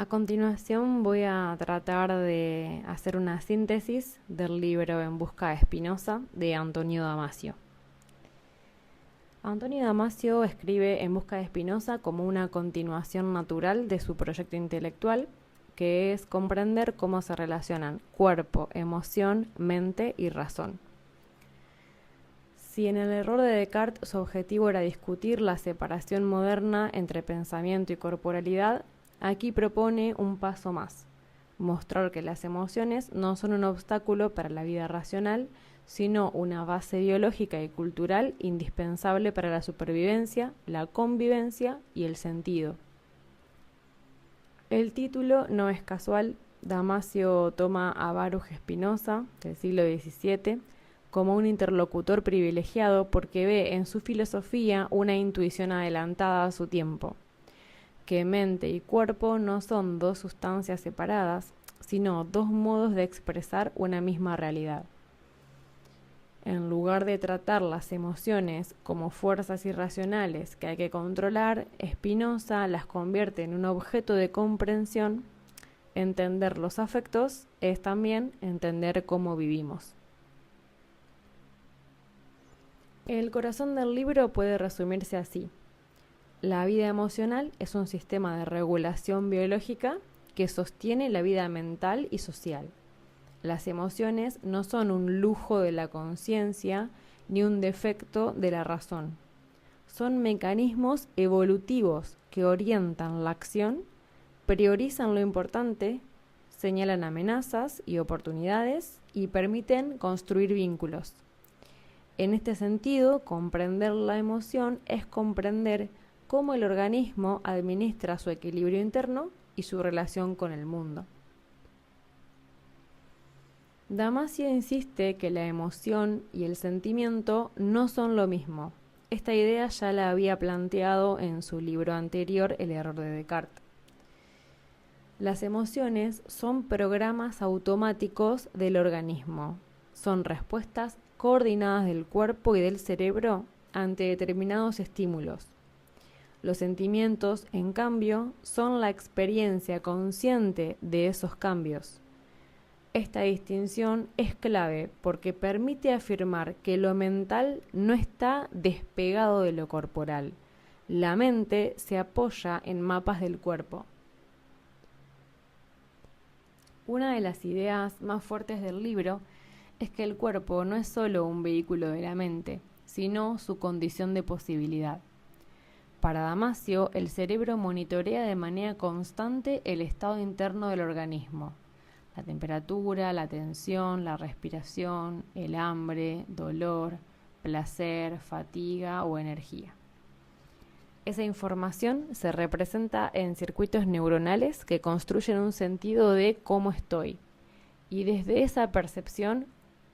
A continuación voy a tratar de hacer una síntesis del libro En busca de Spinoza de Antonio Damasio. Antonio Damasio escribe En busca de Spinoza como una continuación natural de su proyecto intelectual, que es comprender cómo se relacionan cuerpo, emoción, mente y razón. Si en el error de Descartes su objetivo era discutir la separación moderna entre pensamiento y corporalidad, aquí propone un paso más: mostrar que las emociones no son un obstáculo para la vida racional, sino una base biológica y cultural indispensable para la supervivencia, la convivencia y el sentido. El título no es casual. Damasio toma a Baruch Spinoza, del siglo XVII, como un interlocutor privilegiado porque ve en su filosofía una intuición adelantada a su tiempo, que mente y cuerpo no son dos sustancias separadas, sino dos modos de expresar una misma realidad. En lugar de tratar las emociones como fuerzas irracionales que hay que controlar, Spinoza las convierte en un objeto de comprensión. Entender los afectos es también entender cómo vivimos. El corazón del libro puede resumirse así: la vida emocional es un sistema de regulación biológica que sostiene la vida mental y social. Las emociones no son un lujo de la conciencia ni un defecto de la razón. Son mecanismos evolutivos que orientan la acción, priorizan lo importante, señalan amenazas y oportunidades y permiten construir vínculos. En este sentido, comprender la emoción es comprender cómo el organismo administra su equilibrio interno y su relación con el mundo. Damasio insiste que la emoción y el sentimiento no son lo mismo. Esta idea ya la había planteado en su libro anterior, El error de Descartes. Las emociones son programas automáticos del organismo. Son respuestas coordinadas del cuerpo y del cerebro ante determinados estímulos. Los sentimientos, en cambio, son la experiencia consciente de esos cambios. Esta distinción es clave porque permite afirmar que lo mental no está despegado de lo corporal. La mente se apoya en mapas del cuerpo. Una de las ideas más fuertes del libro es que el cuerpo no es solo un vehículo de la mente, sino su condición de posibilidad. Para Damasio, el cerebro monitorea de manera constante el estado interno del organismo: la temperatura, la tensión, la respiración, el hambre, dolor, placer, fatiga o energía. Esa información se representa en circuitos neuronales que construyen un sentido de cómo estoy, y desde esa percepción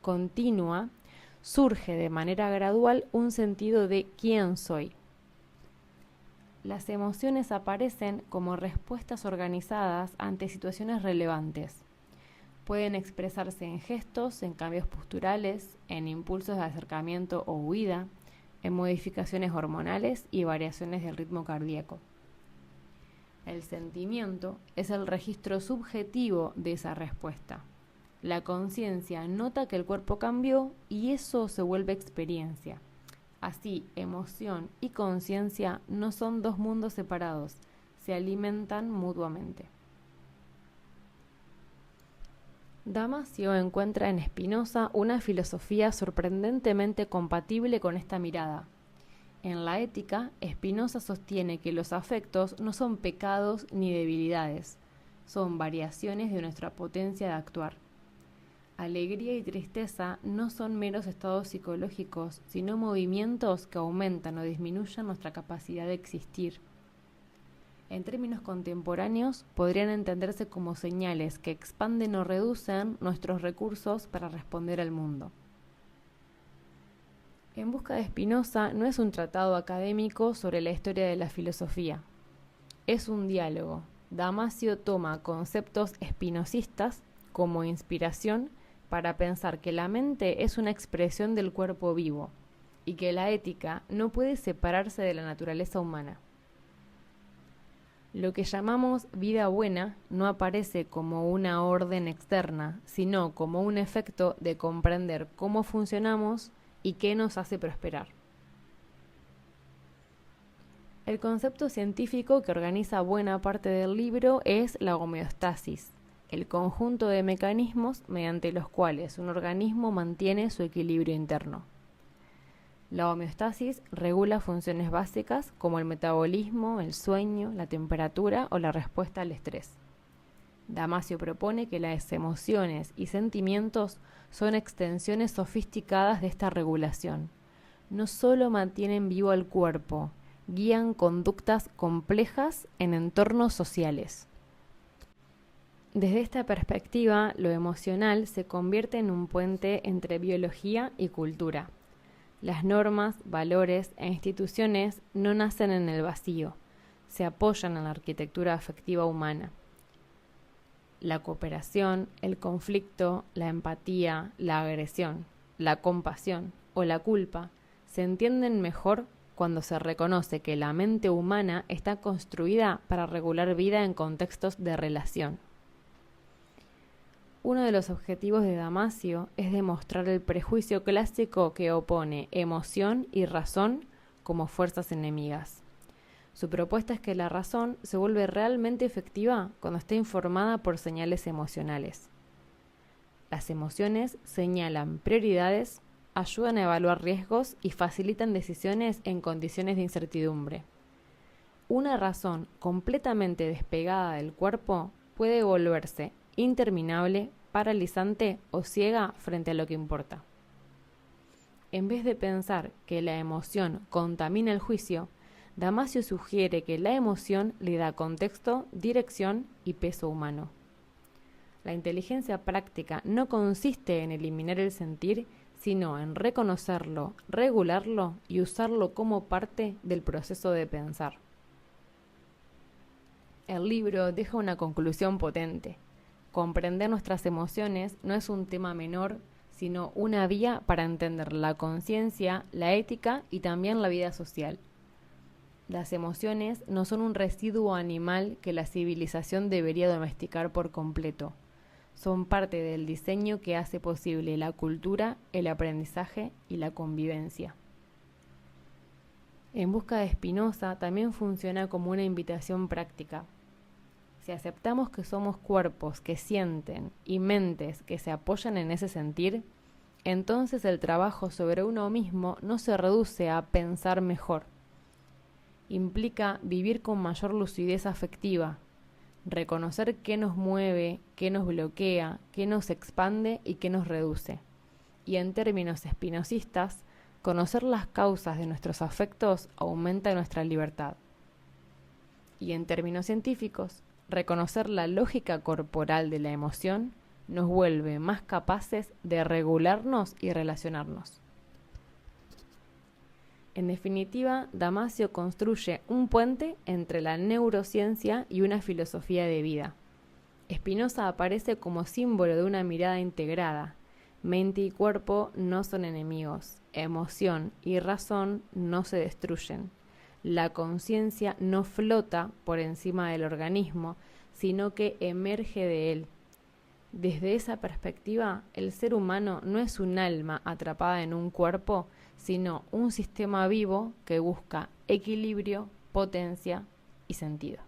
continua surge de manera gradual un sentido de quién soy. Las emociones aparecen como respuestas organizadas ante situaciones relevantes. Pueden expresarse en gestos, en cambios posturales, en impulsos de acercamiento o huida, en modificaciones hormonales y variaciones del ritmo cardíaco. El sentimiento es el registro subjetivo de esa respuesta. La conciencia nota que el cuerpo cambió y eso se vuelve experiencia. Así, emoción y conciencia no son dos mundos separados, se alimentan mutuamente. Damasio encuentra en Spinoza una filosofía sorprendentemente compatible con esta mirada. En la ética, Spinoza sostiene que los afectos no son pecados ni debilidades, son variaciones de nuestra potencia de actuar. Alegría y tristeza no son meros estados psicológicos, sino movimientos que aumentan o disminuyen nuestra capacidad de existir. En términos contemporáneos, podrían entenderse como señales que expanden o reducen nuestros recursos para responder al mundo. En busca de Spinoza no es un tratado académico sobre la historia de la filosofía. Es un diálogo. Damasio toma conceptos spinozistas como inspiración para pensar que la mente es una expresión del cuerpo vivo y que la ética no puede separarse de la naturaleza humana. Lo que llamamos vida buena no aparece como una orden externa, sino como un efecto de comprender cómo funcionamos y qué nos hace prosperar. El concepto científico que organiza buena parte del libro es la homeostasis, el conjunto de mecanismos mediante los cuales un organismo mantiene su equilibrio interno. La homeostasis regula funciones básicas como el metabolismo, el sueño, la temperatura o la respuesta al estrés. Damasio propone que las emociones y sentimientos son extensiones sofisticadas de esta regulación. No solo mantienen vivo al cuerpo, guían conductas complejas en entornos sociales. Desde esta perspectiva, lo emocional se convierte en un puente entre biología y cultura. Las normas, valores e instituciones no nacen en el vacío, se apoyan en la arquitectura afectiva humana. La cooperación, el conflicto, la empatía, la agresión, la compasión o la culpa se entienden mejor cuando se reconoce que la mente humana está construida para regular vida en contextos de relación. Uno de los objetivos de Damasio es demostrar el prejuicio clásico que opone emoción y razón como fuerzas enemigas. Su propuesta es que la razón se vuelve realmente efectiva cuando está informada por señales emocionales. Las emociones señalan prioridades, ayudan a evaluar riesgos y facilitan decisiones en condiciones de incertidumbre. Una razón completamente despegada del cuerpo puede volverse interminable, paralizante o ciega frente a lo que importa. En vez de pensar que la emoción contamina el juicio, Damasio sugiere que la emoción le da contexto, dirección y peso humano. La inteligencia práctica no consiste en eliminar el sentir, sino en reconocerlo, regularlo y usarlo como parte del proceso de pensar. El libro deja una conclusión potente. Comprender nuestras emociones no es un tema menor, sino una vía para entender la conciencia, la ética y también la vida social. Las emociones no son un residuo animal que la civilización debería domesticar por completo. Son parte del diseño que hace posible la cultura, el aprendizaje y la convivencia. En busca de Spinoza también funciona como una invitación práctica. Si aceptamos que somos cuerpos que sienten y mentes que se apoyan en ese sentir, entonces el trabajo sobre uno mismo no se reduce a pensar mejor. Implica vivir con mayor lucidez afectiva, reconocer qué nos mueve, qué nos bloquea, qué nos expande y qué nos reduce. Y en términos espinosistas, conocer las causas de nuestros afectos aumenta nuestra libertad. Y en términos científicos, reconocer la lógica corporal de la emoción nos vuelve más capaces de regularnos y relacionarnos. En definitiva, Damasio construye un puente entre la neurociencia y una filosofía de vida. Spinoza aparece como símbolo de una mirada integrada. Mente y cuerpo no son enemigos. Emoción y razón no se destruyen. La conciencia no flota por encima del organismo, sino que emerge de él. Desde esa perspectiva, el ser humano no es un alma atrapada en un cuerpo, sino un sistema vivo que busca equilibrio, potencia y sentido.